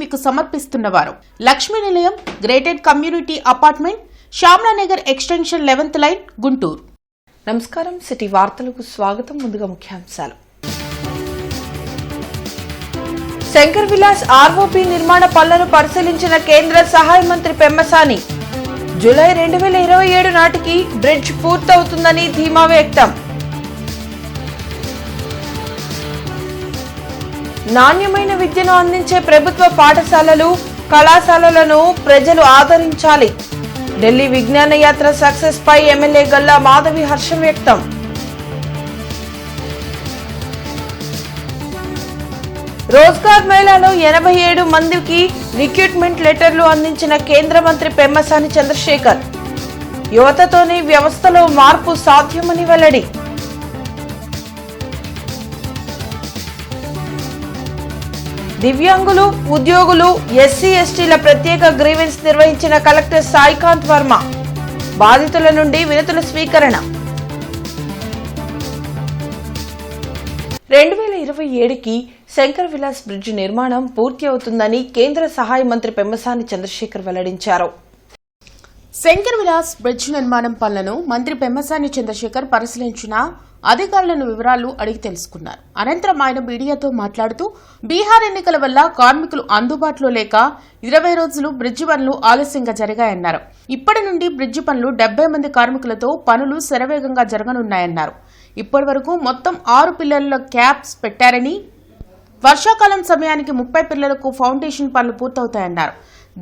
మీకు సమర్పిస్తున్నవారు Lakshmi Nilayam gated community apartment, Shyamalanagar extension 11th line, Guntur. నమస్కారం. సిటీ వార్తలకు స్వాగతం. ముందుగా ముఖ్యాంశాలు. శంకర్ విలాస్ ఆర్ఓపీ నిర్మాణ పనులను పరిశీలించిన కేంద్ర సహాయ మంత్రి పెమ్మసాని. జూలై 2027 నాటికి బ్రిడ్జ్ పూర్తవుతుందని ధీమా వ్యక్తం. నాణ్యమైన విద్యను అందించే ప్రభుత్వ పాఠశాలలు, కళాశాలలను ప్రజలు ఆదరించాలి. ఢిల్లీ విజ్ఞాన యాత్ర సక్సెస్ పై ఎమ్మెల్యే గల్లా మాధవి హర్షం వ్యక్తం. రోజ్గార్ మేళాలో 87 మందికి రిక్రూట్మెంట్ లెటర్లు అందించిన కేంద్ర మంత్రి పెమ్మసాని చంద్రశేఖర్. యువతతోనే వ్యవస్థలో మార్పు సాధ్యమని వెల్లడి. దివ్యాంగులు, ఉద్యోగులు, ఎస్సీ ఎస్టీల ప్రత్యేక గ్రీవెన్స్ నిర్వహించిన కలెక్టర్ సాయికాంత్ వర్మ. బాధితుల నుండి వినతుల స్వీకరణ. 2027కి శంకర్ విలాస్ బ్రిడ్జ్ నిర్మాణం పూర్తి అవుతుందని కేంద్ర సహాయ మంత్రి పెమ్మసాని చంద్రశేఖర్ వెల్లడించారు. శంకర్ విలాస్ బ్రిడ్జ్ నిర్మాణం పనులను మంత్రి పెమ్మసాని చంద్రశేఖర్ పరిశీలించిన అధికారులను వివరాలు అడిగి తెలుసుకున్నారు. అనంతరం ఆయన మీడియాతో మాట్లాడుతూ బీహార్ ఎన్నికల వల్ల కార్మికులు అందుబాటులో లేక 20 రోజులు బ్రిడ్జి పనులు ఆలస్యంగా జరిగాయన్నారు. ఇప్పటి నుండి బ్రిడ్జి పనులు 70 మంది కార్మికులతో పనులు శరవేగంగా జరగనున్నాయన్నారు. ఇప్పటి వరకు మొత్తం 6 పిల్లర్ల క్యాప్స్ పెట్టారని, వర్షాకాలం సమయానికి 30 పిల్లలకు ఫౌండేషన్ పనులు పూర్తవుతాయన్నారు.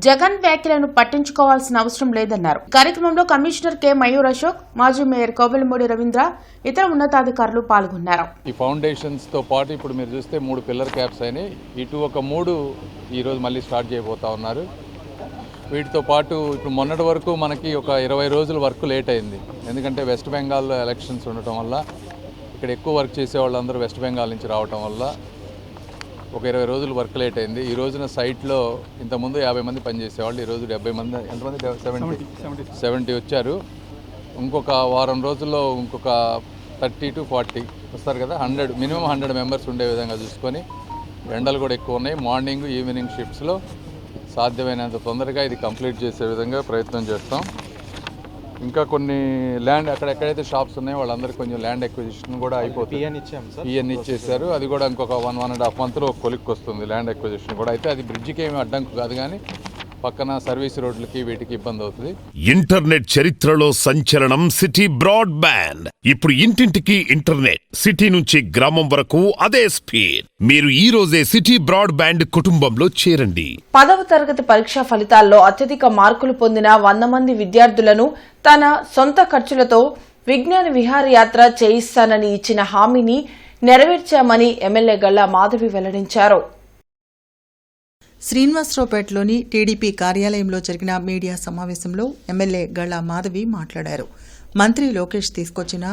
జగన్ వ్యాఖ్యలను పట్టించుకోవాల్సిన అవసరం లేదన్నారు. కార్యక్రమంలో కమిషనర్ కె మయూర్ అశోక్, మాజీ మేయర్ కోవెలమూడి రవీంద్ర, ఇతర ఉన్నతాధికారులు పాల్గొన్నారు. ఈ ఫౌండేషన్స్ తో పాటు ఇప్పుడు మీరు చూస్తే 3 పిల్లర్ క్యాప్స్ అయినాయి. ఇటు ఒక 3 ఈరోజు మళ్ళీ స్టార్ట్ చేయబోతా ఉన్నారు. వీటితో పాటు ఇప్పుడు మొన్నటి వరకు మనకి ఒక 20 రోజులు వర్క్ లేట్ అయింది. ఎందుకంటే వెస్ట్ బెంగాల్లో ఎలక్షన్స్ ఉండటం వల్ల ఇక్కడ ఎక్కువ వర్క్ చేసే వాళ్ళందరూ వెస్ట్ బెంగాల్ నుంచి రావటం వల్ల ఒక 20 రోజులు వర్క్ లేట్ అయింది. ఈ రోజున సైట్లో ఇంతకుముందు 50 మంది పనిచేసేవాళ్ళు, ఈరోజు 70 మంది, ఎంతమంది 70 వచ్చారు. ఇంకొక వారం రోజుల్లో ఇంకొక 30 to 40 వస్తారు కదా. మినిమం 100 మెంబర్స్ ఉండే విధంగా చూసుకొని, ఎండలు కూడా ఎక్కువ ఉన్నాయి, మార్నింగ్ ఈవినింగ్ షిఫ్ట్స్లో సాధ్యమైనంత తొందరగా ఇది కంప్లీట్ చేసే విధంగా ప్రయత్నం చేస్తాం. ఇంకా కొన్ని ల్యాండ్ అక్కడెక్కడైతే షాప్స్ ఉన్నాయో వాళ్ళందరికీ కొంచెం ల్యాండ్ ఎక్విజిషన్ కూడా అయిపోతుంది. పిఎన్ ఇచ్చేసారు. అది కూడా ఇంకొక 1.5 monthలో కొలిక్కి వస్తుంది ల్యాండ్ ఎక్విజిషన్ కూడా. అయితే అది బ్రిడ్జికి ఏమి అడ్డంకు కాదు, కానీ పక్కన సర్వీస్ రోడ్లకి వీటికి ఇబ్బంది అవుతుంది. ఇంటర్నెట్ చరిత్రలో సంచలనం సిటీ బ్రాడ్బ్యాండ్. ఇప్పుడు ఇంటింటికి ఇంటర్నెట్, సిటీ నుంచి గ్రామం వరకు అదే స్పీడ్. మీరు ఈ రోజే సిటీ బ్రాడ్బ్యాండ్ కుటుంబంలో చేరండి. 10వ తరగతి పరీక్షా ఫలితాల్లో అత్యధిక మార్కులు పొందిన 100 మంది విద్యార్థులను తన సొంత ఖర్చులతో విజ్ఞాన విహారయాత్ర చేయిస్తానని ఇచ్చిన హామీని నెరవేర్చామని ఎమ్మెల్యే గల్లా మాధవి వెల్లడించారు. శ్రీనివాసరావుపేటలోని టీడీపీ కార్యాలయంలో జరిగిన మీడియా సమావేశంలో ఎమ్మెల్యే గల్లా మాధవి మాట్లాడారు. మంత్రి లోకేష్ తీసుకొచ్చిన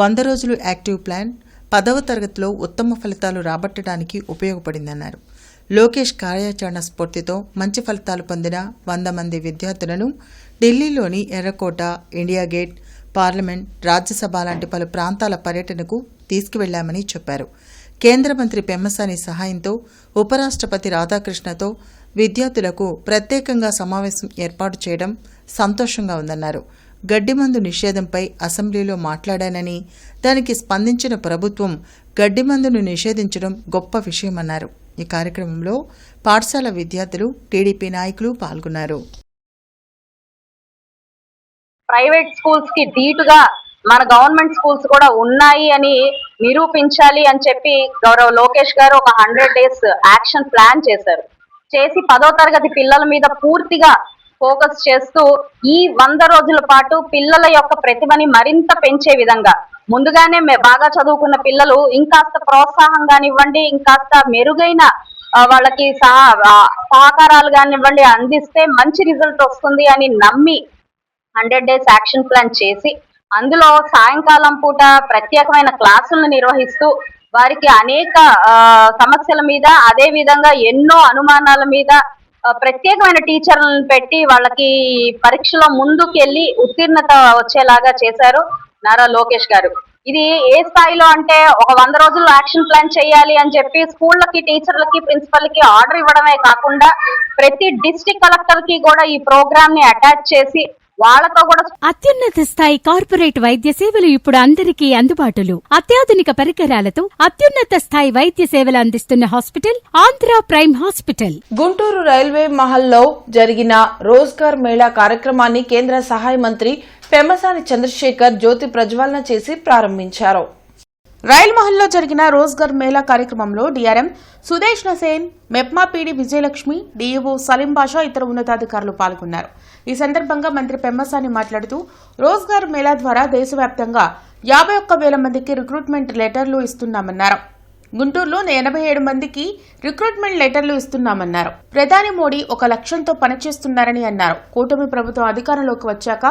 100 రోజులు యాక్టివ్ ప్లాన్ 10వ తరగతిలో ఉత్తమ ఫలితాలు రాబట్టడానికి ఉపయోగపడిందన్నారు. లోకేష్ కార్యాచరణ స్ఫూర్తితో మంచి ఫలితాలు పొందిన 100 మంది విద్యార్థులను ఢిల్లీలోని ఎర్రకోట, ఇండియా గేట్, పార్లమెంట్, రాజ్యసభ లాంటి పలు ప్రాంతాల పర్యటనకు తీసుకువెళ్లామని చెప్పారు. కేంద్ర మంత్రి పెమ్మసాని సహాయంతో ఉపరాష్ట్రపతి రాధాకృష్ణతో విద్యార్థులకు ప్రత్యేకంగా సమావేశం ఏర్పాటు చేయడం సంతోషంగా ఉందన్నారు. గడ్డిమందు నిషేధంపై అసెంబ్లీలో మాట్లాడానని, దానికి స్పందించిన ప్రభుత్వం గడ్డిమందును నిషేధించడం గొప్ప విషయమన్నారు. ఈ కార్యక్రమంలో పాఠశాల విద్యార్థులు, టీడీపీ నాయకులు పాల్గొన్నారు. ప్రైవేట్ స్కూల్స్ కి ధీటుగా మన గవర్నమెంట్ స్కూల్స్ కూడా ఉన్నాయి అని నిరూపించాలి అని చెప్పి గౌరవ లోకేష్ గారు ఒక 100 days యాక్షన్ ప్లాన్ చేశారు. చేసి 10వ తరగతి పిల్లల మీద పూర్తిగా ఫోకస్ చేస్తూ ఈ 100 రోజుల పాటు పిల్లల యొక్క ప్రతిభని మరింత పెంచే విధంగా, ముందుగానే బాగా చదువుకున్న పిల్లలు ఇంకాస్త ప్రోత్సాహం కానివ్వండి, ఇంకాస్త మెరుగైన వాళ్ళకి సహకారాలు కానివ్వండి అందిస్తే మంచి రిజల్ట్ వస్తుంది అని నమ్మి 100 days యాక్షన్ ప్లాన్ చేసి, అందులో సాయంకాలం పూట ప్రత్యేకమైన క్లాసులను నిర్వహిస్తూ వారికి అనేక సమస్యల మీద, అదే విధంగా ఎన్నో అనుమానాల మీద ప్రత్యేకమైన టీచర్లను పెట్టి వాళ్ళకి పరీక్షలో ముందుకెళ్లి ఉత్తీర్ణత వచ్చేలాగా చేశారు నారా లోకేష్ గారు. ఇది ఏ స్థాయిలో అంటే ఒక 100 రోజుల్లో యాక్షన్ ప్లాన్ చేయాలి అని చెప్పి స్కూళ్ళకి, టీచర్లకి, ప్రిన్సిపల్ కి ఆర్డర్ ఇవ్వడమే కాకుండా ప్రతి డిస్ట్రిక్ట్ కలెక్టర్ కి కూడా ఈ ప్రోగ్రామ్ ని అటాచ్ చేసి వాళ్ళతో కూడా అత్యున్నత స్థాయి కార్పొరేట్ వైద్య సేవలు ఇప్పుడు అందరికీ అందుబాటులో. అత్యాధునిక పరికరాలతో అత్యున్నత స్థాయి వైద్య సేవలు అందిస్తున్న hospital Andhra prime hospital. Guntur railway మహల్లో జరిగిన రోజ్గార్ మేళా కార్యక్రమాన్ని కేంద్ర సహాయ మంత్రి పెమ్మసాని చంద్రశేఖర్ జ్యోతి ప్రజ్వలన చేసి ప్రారంభించారు. రైల్ మహల్లో జరిగిన రోజ్గర్ మేళా కార్యక్రమంలో DRM Sudesh Nasen, MEPMA PD Vijayalakshmi, DEO Saleem Basha ఇతర ఉన్నతాధికారులు పాల్గొన్నారు. ఈ సందర్భంగా మంత్రి పెమ్మసాని మాట్లాడుతూ రోజ్గార్ మేళా ద్వారా దేశవ్యాప్తంగా 51,000 మందికి రిక్రూట్మెంట్ లెటర్లు ఇస్తున్నామన్నారు. గుంటూరులో 87 మందికి రిక్రూట్మెంట్ లెటర్లు ఇస్తున్నామన్నారు. ప్రధాని మోడీ ఒక లక్ష్యంతో పనిచేస్తున్నారని అన్నారు. కూటమి ప్రభుత్వం అధికారంలోకి వచ్చాక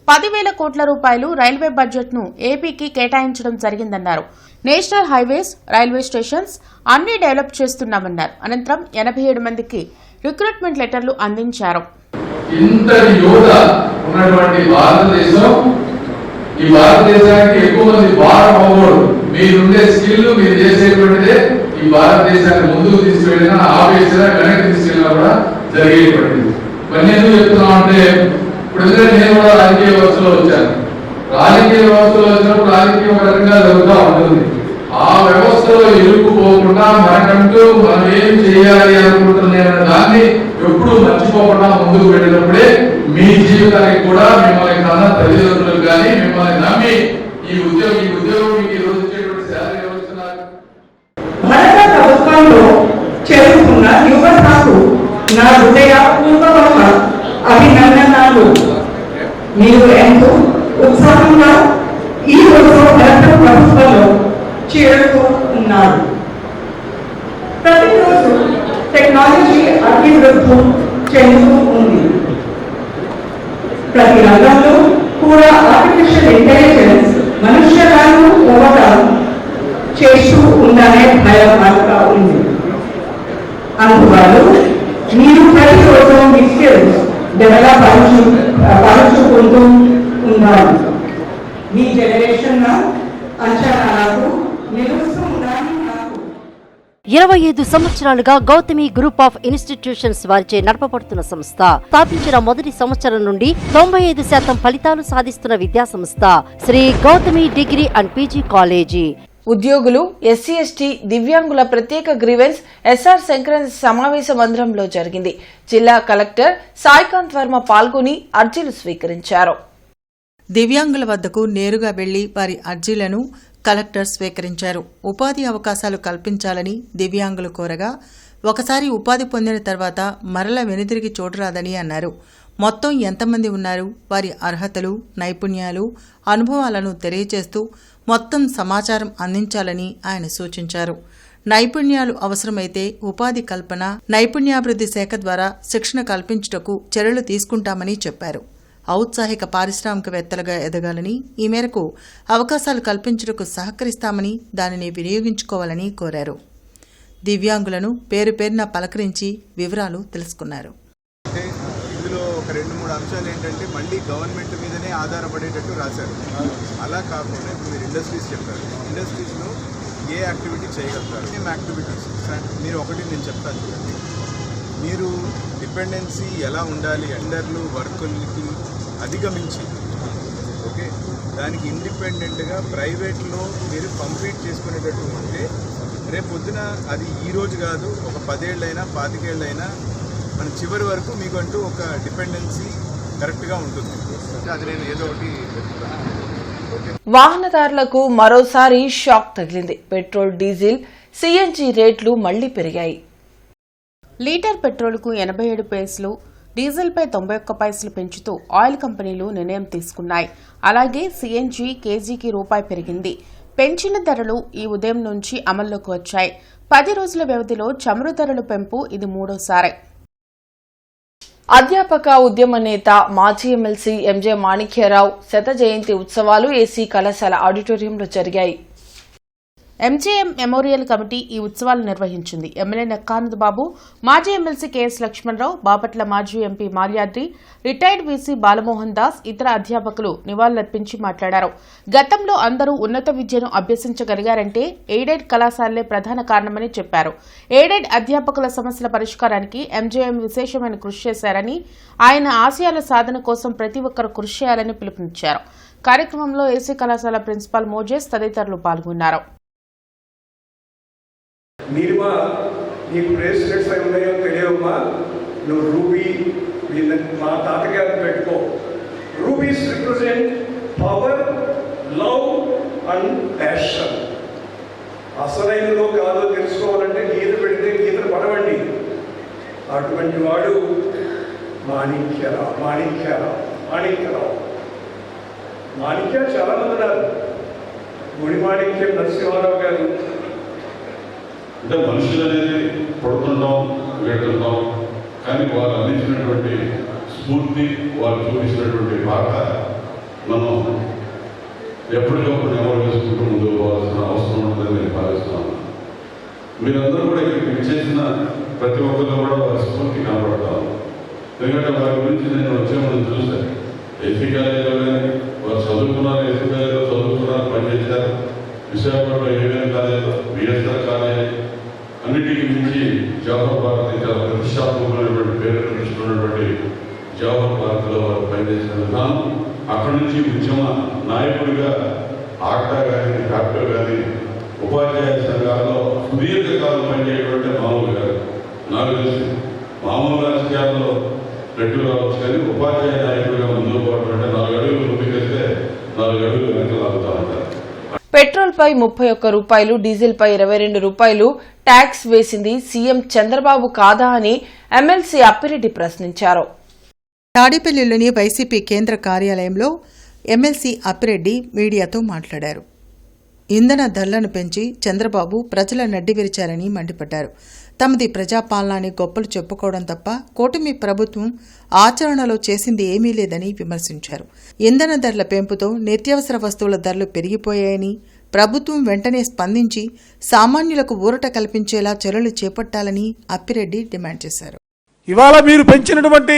10,000 కోట్ల రూపాయలు రైల్వే బడ్జెట్ ను ఏపీకి కేటాయించడం జరిగిందన్నారు. నేషనల్ హైవేస్, రైల్వే స్టేషన్స్ అన్ని డెవలప్ చేస్తున్నామన్నారు. అనంతరం 87 మందికి రిక్రూట్మెంట్ లెటర్లు అందించారు. ఇంతటి యువత ఉన్నటువంటి భారతదేశం, ఈ భారతదేశానికి ఎక్కువ మంది భారం అవ్వకూడదు. మీరుండే స్కిల్, మీరు చేసేటువంటిదే ఈ భారతదేశాన్ని ముందుకు తీసుకెళ్ళినా, ఆపేసినా, వెనక్కి తీసుకెళ్ళినా కూడా జరిగేటువంటిది. ఇవన్నీ ఎందుకు చెప్తున్నాం అంటే, ఇప్పుడు నేను కూడా రాజకీయ వ్యవస్థలో వచ్చాను. రాజకీయ వ్యవస్థలో వచ్చినప్పుడు రాజకీయం ఒక రకంగా జరుగుతూ ఉంటుంది. ఆ వ్యవస్థలో ఇరుక్కుపోకుండా మనకంటూ మనం ఏం చేయాలి అనుకుంటున్న దాన్ని ఎప్పుడు మర్చిపోకుండా ముందుకు వెళ్ళినప్పుడే మీ జీవితానికి కూడా, మిమ్మల్ని కన్నా తల్లిదండ్రులకు కానీ, మిమ్మల్ని నమ్మి ఈ ఉద్యోగం మీకు ఈ రోజు ఇచ్చేటువంటి శాలరీ ఎవరుస్తున్నారు? భారత ప్రభుత్వంలో చేరుకున్న యువతకు నా హృదయపూర్వక అభినందనలు. మీరు ఎంతో ఉత్సాహంగా ఈ రోజు భారత ప్రభుత్వంలో చేరుతూ ఉన్నారు. ప్రతిరోజు టెక్నాలజీ అభివృద్ధి చెందుతూ ఉంది. ప్రతి రంగంలో కూడా ఆర్టిఫిషియల్ ఇంటెలిజెన్స్ మనుష్యరాలను పోవడం చేస్తూ ఉందనే భయపడతా ఉంది. అందువల్ల మీరు ప్రతిరోజు మీ స్కిల్స్ డెవలప్ పరుచుకుంటూ ఉండాలి. మీ జనరేషన్ అంచనాలకు నిలుస్తూ ఉండాలి. 25 సంవత్సరాలుగా గౌతమి గ్రూప్ ఆఫ్ ఇన్స్టిట్యూషన్స్ వారిచే నడపబడుతున్న సంస్థ. స్థాపించిన మొదటి సంవత్సరం నుండి 95% ఫలితాలు సాధిస్తున్న విద్యా సంస్థ Shri Gautami degree and PG college. ఉద్యోగులు, ఎస్సీ ఎస్టీ, దివ్యాంగుల ప్రత్యేక గ్రీవెన్స్ ఎస్ఆర్ సంక్రాంతి సమావేశ మందిరంలో జరిగింది. జిల్లా కలెక్టర్ సాయికాంత్ వర్మ పాల్గొని అర్జీలు స్వీకరించారు. దివ్యాంగుల వద్దకు నేరుగా వెళ్లి వారి అర్జీలను కలెక్టర్ స్వీకరించారు. ఉపాధి అవకాశాలు కల్పించాలని దివ్యాంగులు కోరగా, ఒకసారి ఉపాధి పొందిన తర్వాత మరల వెనుతిరిగి చూడరాదని అన్నారు. మొత్తం ఎంతమంది ఉన్నారు, వారి అర్హతలు, నైపుణ్యాలు, అనుభవాలను తెలియజేస్తూ మొత్తం సమాచారం అందించాలని ఆయన సూచించారు. నైపుణ్యాలు అవసరమైతే ఉపాధి కల్పన, నైపుణ్యాభివృద్ధి శాఖ ద్వారా శిక్షణ కల్పించుటకు చర్యలు తీసుకుంటామని చెప్పారు. ఔత్సాహిక పారిశ్రామికవేత్తలుగా ఎదగాలని, ఈ మేరకు అవకాశాలు కల్పించుటకు సహకరిస్తామని, దానిని వినియోగించుకోవాలని కోరారు. దివ్యాంగులను పేరు పేరున పలకరించి వివరాలు తెలుసుకున్నారు. ఇందులో ఒక 2-3 అంశాలు ఏంటంటే, మళ్ళీ గవర్నమెంట్ మీదనే ఆధారపడేటట్టు రాశారు. అలా కాకుండా ఇప్పుడు మీరు ఇండస్ట్రీస్ చెప్పారు. ఇండస్ట్రీస్లో ఏ యాక్టివిటీ చేయగలుగుతారు, ఏం యాక్టివిటీస్ మీరు ఒకటి నేను చెప్తాను చూడండి. మీరు డిపెండెన్సీ ఎలా ఉండాలి, అండర్లు వర్కులకి అధిగమించి, ఓకే, దానికి ఇండిపెండెంట్గా ప్రైవేట్లో మీరు కంప్లీట్ చేసుకునేటట్టు ఉంటే రేపు పొద్దున అది ఈ రోజు కాదు, ఒక 10 ఏళ్ళైనా 25 ఏళ్ళైనా మన చివరి వరకు మీకంటూ ఒక డిపెండెన్సీ కరెక్ట్గా ఉంటుంది. అది నేను ఏదో ఒకటి వాహనదారులకు మరోసారి షాక్ తగిలింది. పెట్రోల్, డీజిల్, సిఎన్జి రేట్లు మళ్లీ పెరిగాయి. లీటర్ పెట్రోల్కు 87 పైసలు, డీజిల్పై 91 పైసలు పెంచుతూ ఆయిల్ కంపెనీలు నిర్ణయం తీసుకున్నాయి. అలాగే సిఎన్జి కేజీకి రూపాయి పెరిగింది. పెంచిన ధరలు ఈ ఉదయం నుంచి అమల్లోకి వచ్చాయి. 10 రోజుల వ్యవధిలో చమురు ధరల పెంపు ఇది మూడోసారి. అధ్యాపక ఉద్యమ నేత, మాజీ ఎమ్మెల్సీ ఎంజే మాణిక్యరావు శత జయంతి ఉత్సవాలు ఏసీ కళాశాల ఆడిటోరియంలో జరిగాయి. ఎంజేఎం మెమోరియల్ కమిటీ ఈ ఉత్సవాలు నిర్వహించింది. ఎమ్మెల్యే నక్కానంద్ బాబు, మాజీ ఎమ్మెల్సీ కెఎస్ లక్ష్మణరావు, బాపట్ల మాజీ MP Malyadri, retired VC Balamohan Das ఇతర అధ్యాపకులు నివాళులర్పించి మాట్లాడారు. గతంలో అందరూ ఉన్నత విద్యను అభ్యసించగలిగారంటే ఎయిడెడ్ కళాశాలలే ప్రధాన కారణమని చెప్పారు. ఎయిడెడ్ అధ్యాపకుల సమస్యల పరిష్కారానికి ఎంజేఎం విశేషమైన కృషి చేశారని, ఆయన ఆశయాల సాధన కోసం ప్రతి ఒక్కరూ కృషి చేయాలని పిలుపునిచ్చారు. కార్యక్రమంలో ఏసీ కళాశాల ప్రిన్సిపాల్ మోజేస్ తదితరులు పాల్గొన్నారు. నీలిమా నీకు బ్రేస్లెట్స్ అవి ఉన్నాయో తెలియవమ్మా, నువ్వు రూబీ మా తాతగారిని పెట్టుకో. Rubies represent power, love and passion. అసలైనదో కాదో తెలుసుకోవాలంటే గీత పెడితే గీతలు పడవండి. అటువంటి వాడు మాణిక్యరావు. మాణిక్యాలు చాలామంది ఉన్నారు. గుడి మాణిక్యం నరసింహారావు గారు. అంటే మనుషులు అనేది పడుతుంటాం, వెళ్తుంటాం, కానీ వారు అందించినటువంటి స్ఫూర్తి, వారు చూపించినటువంటి బాట మనం ఎప్పటికప్పుడు నెమరు వేసుకుంటూ ముందుకు పోవాల్సిన అవసరం ఉంటుందని నేను భావిస్తున్నాను. మీరందరూ కూడా ఇక్కడ చేసిన ప్రతి ఒక్కరిలో కూడా వారి స్ఫూర్తి కనబడతాను. ఎందుకంటే వారి గురించి నేను వచ్చే మనం చూశాను. ఎస్సీ కాలేజీలో కానీ వారు చదువుకున్నారు, ఎస్సీ కాలేజీలో చదువుకున్నారు, పనిచేశారు. విశాఖపట్నంలో ఏవిఎం కాలేజీలో, బిఎస్ఆర్ కాలేజీ, అన్నిటికీ మించి జవహర్ భారతి చాలా ప్రతిష్టాత్మకమైనటువంటి పేరు ప్రతిష్ఠించినటువంటి జవహర్ భారతిలో వారు పనిచేసిన విధానం, అక్కడి నుంచి ఉద్యమ నాయకుడిగా ఆక్టా కానీ డాక్టా కానీ ఉపాధ్యాయ సంఘాల్లో సుదీర్ఘకాలం పనిచేయటువంటి మామూలు గారు. నాకు తెలిసి మామూలు రాజకీయాల్లో రెడ్డి రావచ్చు, కానీ ఉపాధ్యాయ నాయకుడిగా ముందుకు పోవడం అంటే 4 అడుగులు ముందుకెళ్తే 4 అడుగులు వెనక లాగుతూ ఉంటారు. పెట్రోల్ పై 31 రూపాయలు, డీజిల్ పై 22 రూపాయలు ట్యాక్స్ వేసింది సీఎం చంద్రబాబు కాదా అని ఎమ్మెల్సీ అప్పిరెడ్డి ప్రశ్నించారు. తాడేపల్లిలోని వైసీపీ కేంద్ర కార్యాలయంలో ఎమ్మెల్సీ అప్పిరెడ్డి మీడియాతో మాట్లాడారు. ఇంధన ధరలను పెంచి చంద్రబాబు ప్రజల నడ్డి విరిచారని మండిపడ్డారు. తమది ప్రజాపాలన అని గొప్పలు చెప్పుకోవడం తప్ప కూటమి ప్రభుత్వం ఆచరణలో చేసింది ఏమీ లేదని విమర్శించారు. ఇంధన ధరల పెంపుతో నిత్యావసర వస్తువుల ధరలు పెరిగిపోయాయని, ప్రభుత్వం వెంటనే స్పందించి సామాన్యులకు ఊరట కల్పించేలా చర్యలు చేపట్టాలని అప్పిరెడ్డి డిమాండ్ చేశారు. ఇవాళ మీరు పెంచినటువంటి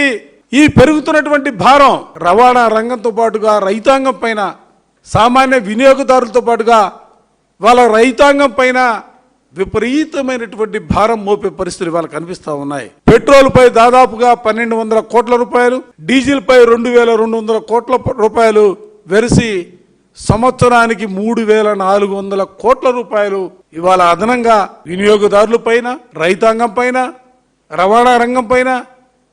ఈ పెరుగుతున్నటువంటి భారం రవాణా రంగంతో పాటుగా రైతాంగం పైన, సామాన్య వినియోగదారులతో పాటుగా వాళ్ళ రైతాంగం పైన విపరీతమైనటువంటి భారం మోపే పరిస్థితులు ఇవాళ కనిపిస్తూ ఉన్నాయి. పెట్రోల్ పై దాదాపుగా 1200 కోట్ల రూపాయలు, డీజిల్ పై 2200 కోట్ల రూపాయలు వెరసి సంవత్సరానికి 3400 కోట్ల రూపాయలు ఇవాళ అదనంగా వినియోగదారుల పైన, రైతాంగం పైన, రవాణా రంగం పైన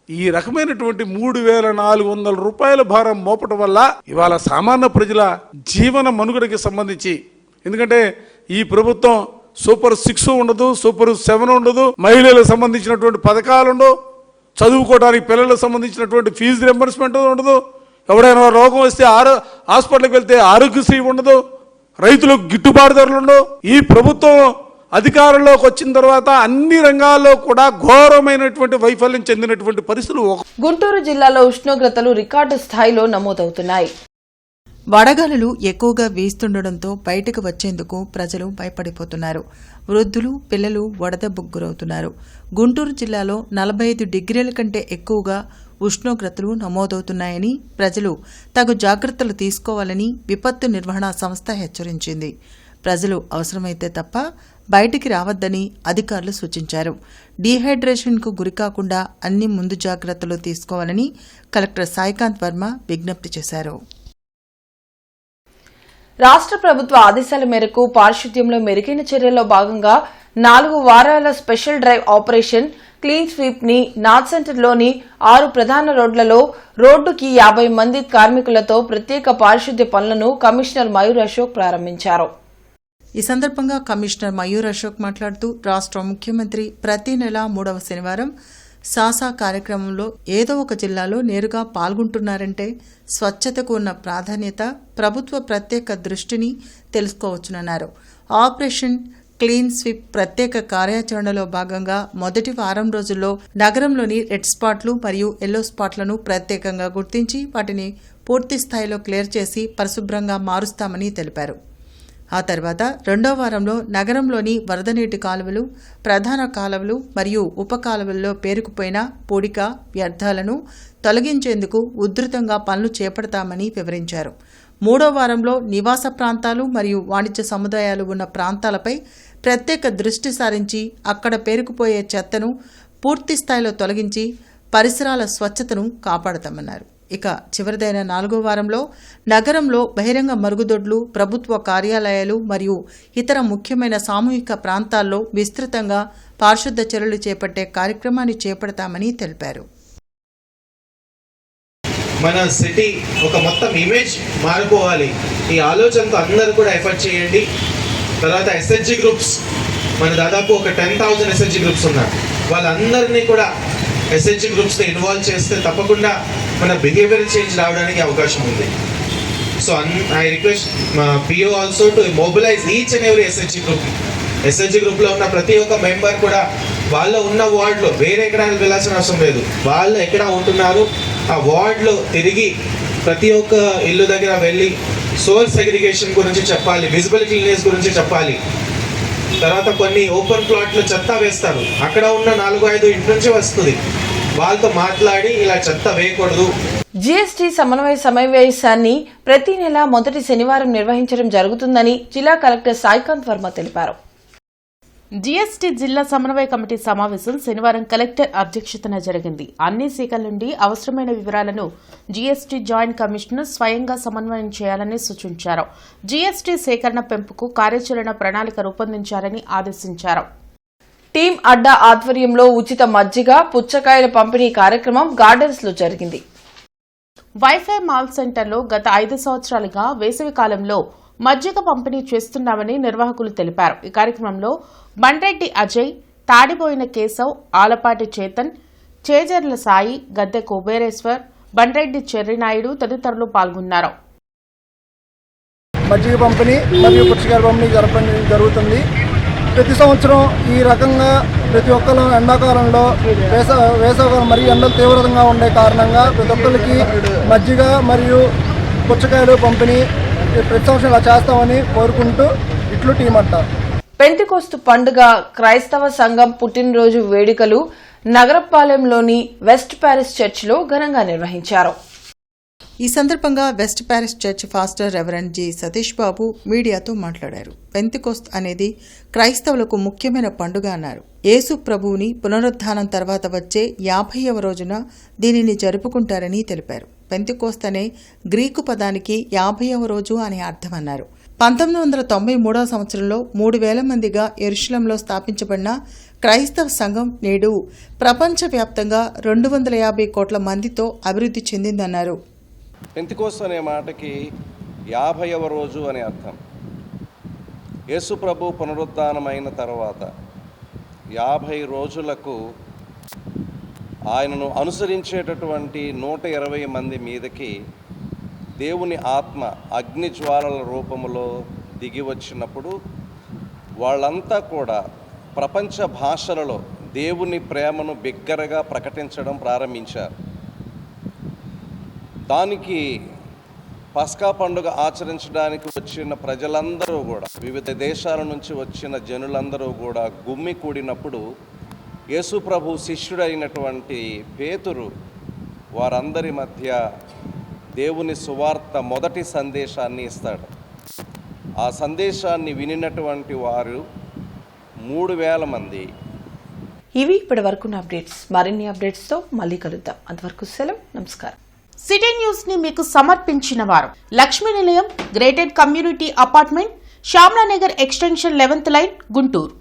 ఈ రకమైనటువంటి 3400 రూపాయల భారం మోపటం వల్ల ఇవాళ సామాన్య ప్రజల జీవన మనుగడకి సంబంధించి, ఎందుకంటే ఈ ప్రభుత్వం సూపర్ 6 ఉండదు, సూపర్ 7 ఉండదు, మహిళలకు సంబంధించినటువంటి పథకాలు ఉండవు, చదువుకోవడానికి పిల్లలకు సంబంధించినటువంటి ఫీజు రింబర్స్మెంట్ ఉండదు, ఎవడైనా రోగం వస్తే హాస్పిటల్కి వెళ్తే ఆరోగ్యశ్రీ ఉండదు, రైతులకు గిట్టుబాటు ధరలు ఉండవు. ఈ ప్రభుత్వం అధికారంలోకి వచ్చిన తర్వాత అన్ని రంగాల్లో కూడా ఘోరమైనటువంటి వైఫల్యం చెందినటువంటి పరిస్థితులు. గుంటూరు జిల్లాలో ఉష్ణోగ్రతలు రికార్డు స్థాయిలో నమోదవుతున్నాయి. వడగాలులు ఎక్కువగా వీస్తుండటంతో బయటకు వచ్చేందుకు ప్రజలు భయపడిపోతున్నారు. వృద్ధులు, పిల్లలు వడదెబ్బకు గురవుతున్నారు. గుంటూరు జిల్లాలో 45 డిగ్రీల కంటే ఎక్కువగా ఉష్ణోగ్రతలు నమోదవుతున్నాయని, ప్రజలు తగు జాగ్రత్తలు తీసుకోవాలని విపత్తు నిర్వహణ సంస్థ హెచ్చరించింది. ప్రజలు అవసరమైతే తప్ప బయటికి రావద్దని అధికారులు సూచించారు. డీహైడ్రేషన్కు గురికాకుండా అన్ని ముందు జాగ్రత్తలు తీసుకోవాలని కలెక్టర్ సాయికాంత్ వర్మ విజ్ఞప్తి చేశారు. రాష్ట్ర ప్రభుత్వ ఆదేశాల మేరకు పారిశుద్ధ్యంలో మెరుగైన చర్యల్లో భాగంగా 4 వారాల special drive operation clean sweep ని నార్త్ సెంటర్లోని 6 ప్రధాన రోడ్లలో రోడ్డుకి 50 మంది కార్మికులతో ప్రత్యేక పారిశుద్ధ్య పనులను కమిషనర్ మయూర్ అశోక్ ప్రారంభించారు. ఈ సందర్భంగా కమిషనర్ మయూర్ అశోక్ మాట్లాడుతూ, రాష్ట్ర ముఖ్యమంత్రి ప్రతి నెల 3వ శనివారం సాసా కార్యక్రమంలో ఏదో ఒక జిల్లాలో నేరుగా పాల్గొంటున్నారంటే స్వచ్ఛతకు ఉన్న ప్రాధాన్యత, ప్రభుత్వ ప్రత్యేక దృష్టిని తెలుసుకోవచ్చునన్నారు. ఆపరేషన్ క్లీన్ స్వీప్ ప్రత్యేక కార్యాచరణలో భాగంగా మొదటి వారం రోజుల్లో నగరంలోని రెడ్ స్పాట్లు మరియు ఎల్లో స్పాట్లను ప్రత్యేకంగా గుర్తించి వాటిని పూర్తి స్థాయిలో క్లియర్ చేసి పరిశుభ్రంగా మారుస్తామని తెలిపారు. ఆ తర్వాత రెండో వారంలో నగరంలోని వరద నీటి కాలువలు, ప్రధాన కాలువలు మరియు ఉప కాలువల్లో పేరుకుపోయిన పొడిక, వ్యర్థాలను తొలగించేందుకు ఉధృతంగా పనులు చేపడతామని వివరించారు. మూడో వారంలో నివాస ప్రాంతాలు మరియు వాణిజ్య సముదాయాలు ఉన్న ప్రాంతాలపై ప్రత్యేక దృష్టి సారించి అక్కడ పేరుకుపోయే చెత్తను పూర్తి స్థాయిలో తొలగించి పరిసరాల స్వచ్ఛతను కాపాడతామన్నారు. ఇక చివరిదైన 4వ వారంలో నగరంలో బహిరంగ మరుగుదొడ్లు, ప్రభుత్వ కార్యాలయాలు మరియు ఇతర ముఖ్యమైన సామూహిక ప్రాంతాల్లో విస్తృతంగా పారిశుద్ధ చర్యలు చేపట్టే కార్యక్రమాన్ని చేపడతామని తెలిపారు. మన సిటీ ఒక మొత్తం ఇమేజ్ మారిపోవాలి. ఈ ఆలోచనతో అందరూ కూడా ఎఫర్ట్ చేయండి. తర్వాత ఎస్హెచ్జి గ్రూప్స్, మన దాదాపు ఒక 10,000 ఎస్హెచ్జి గ్రూప్స్ ఉన్నారు. వాళ్ళందరినీ కూడా ఎస్హెచ్జి గ్రూప్స్తో ఇన్వాల్వ్ చేస్తే తప్పకుండా మన బిహేవియర్ చేంజ్ రావడానికి అవకాశం ఉంది. So I request PO also to mobilise each and every SHG group. SHG గ్రూప్లో ఉన్న ప్రతి ఒక్క మెంబర్ కూడా వాళ్ళ ఉన్న వార్డులో వేరే ఎక్కడానికి వెళ్ళాల్సిన అవసరం లేదు. వాళ్ళు ఎక్కడ ఉంటున్నారు ఆ వార్డులో తిరిగి ప్రతి ఒక్క ఇల్లు దగ్గర వెళ్ళి సోర్స్ సెగ్రిగేషన్ గురించి చెప్పాలి, విజిబుల్ క్లీనెస్ గురించి చెప్పాలి. తర్వాత కొన్ని ఓపెన్ ప్లాట్లు చెత్త వేస్తారు, అక్కడ ఉన్న 4-5 ఇంటి నుంచి వస్తుంది, వాళ్ళతో మాట్లాడి ఇలా చెత్త వేయకూడదు. జీఎస్టీ సమన్వయ సమావేశాన్ని ప్రతి నెల మొదటి శనివారం నిర్వహించడం జరుగుతుందని జిల్లా కలెక్టర్ సాయికాంత్ వర్మ తెలిపారు. జీఎస్టీ జిల్లా సమన్వయ కమిటీ సమావేశం శనివారం కలెక్టర్ అధ్యక్షతన జరిగింది. అన్ని శాఖల నుండి అవసరమైన వివరాలను జీఎస్టీ జాయింట్ కమిషనర్ స్వయంగా సమన్వయం చేయాలని సూచించారు. జీఎస్టీ సేకరణ పెంపుకు కార్యాచరణ ప్రణాళిక రూపొందించాలని ఆదేశించారు. టీం అడ్డా ఆధ్వర్యంలో ఉచిత మజ్జిగ, పుచ్చకాయల పంపిణీ కార్యక్రమం గార్డెన్స్ లో జరిగింది. వైఫై మాల్ సెంటర్లో గత 5 సంవత్సరాలుగా వేసవి కాలంలో మజ్జిగ పంపిణీ చేస్తున్నామని నిర్వాహకులు తెలిపారు. ఈ కార్యక్రమంలో బండ్రెడ్డి అజయ్, తాడిపోయిన కేశవ్, ఆలపాటి చేతన్, చేజర్ల సాయి, గద్దె కుబేరేశ్వర్, బండ్రెడ్డి చెర్రినాయుడు తదితరులు పాల్గొన్నారు. మజ్జిగ పంపిణీ మరియు పుచ్చకాయల పంపిణీ జరుగుతుంది. ప్రతి సంవత్సరం ఈ రకంగా ప్రతి ఒక్కరు ఎండాకాలంలో వేసవకాలం మరియు ఎండలు తీవ్రంగా ఉండే కారణంగా ప్రతి ఒక్కరికి మజ్జిగ మరియు పుచ్చకాయలు పంపిణీ ప్రతి సంవత్సరం ఇలా చేస్తామని కోరుకుంటూ ఇట్లు టీం అంటారు. పెంతెకోస్తు పండుగ క్రైస్తవ సంఘం పుట్టినరోజు వేడుకలు నగరపాలెంలోని వెస్ట్ ప్యారిస్ చర్చిలో ఘనంగా నిర్వహించారు. ఈ సందర్భంగా west Paris church pastor reverend G Satish Babu మీడియాతో మాట్లాడారు. పెంతెకోస్త్ అనేది క్రైస్తవులకు ముఖ్యమైన పండుగ అన్నారు. యేసు ప్రభువుని పునరుద్ధానం తర్వాత వచ్చే 50వ రోజున దీనిని జరుపుకుంటారని తెలిపారు. పెంతెకోస్త్ అనే గ్రీకు పదానికి 50వ రోజు అనే అర్థమన్నారు. 1993వ సంవత్సరంలో 3,000 మందిగా యెరూషలేంలో స్థాపించబడిన క్రైస్తవ సంఘం నేడు ప్రపంచవ్యాప్తంగా 250 కోట్ల మందితో అభివృద్ధి చెందిందన్నారు. పెంతెకోస్తు అనే మాటకి 50వ రోజు అనే అర్థం. యేసు ప్రభు పునరుద్ధానమైన తర్వాత 50 రోజులకు ఆయనను అనుసరించేటటువంటి 120 మంది మీదకి దేవుని ఆత్మ అగ్ని జ్వాలల రూపంలో దిగి వచ్చినప్పుడు వాళ్ళంతా కూడా ప్రపంచ భాషలలో దేవుని ప్రేమను బిగ్గరగా ప్రకటించడం ప్రారంభించారు. దానికి పస్కా పండుగ ఆచరించడానికి వచ్చిన ప్రజలందరూ కూడా, వివిధ దేశాల నుంచి వచ్చిన జనులందరూ కూడా గుమ్మి కూడినప్పుడు యేసు ప్రభు శిష్యుడైనటువంటి పేతురు వారందరి మధ్య దేవుని సువార్త మొదటి సందేశాన్ని ఇస్తాడు. ఆ సందేశాన్ని వినినటువంటి వారు 3,000 మంది. ఇవి ఇప్పటి వరకు అప్డేట్స్. మరిన్ని అప్డేట్స్ తో మళ్ళీ కలుద్దాం. అంతవరకు సెలవు, నమస్కారం. సిటీ న్యూస్ ని మీకు సమర్పించిన వారు Lakshmi Nilayam, gated community apartment, Shyamalanagar extension 11th line, Guntur.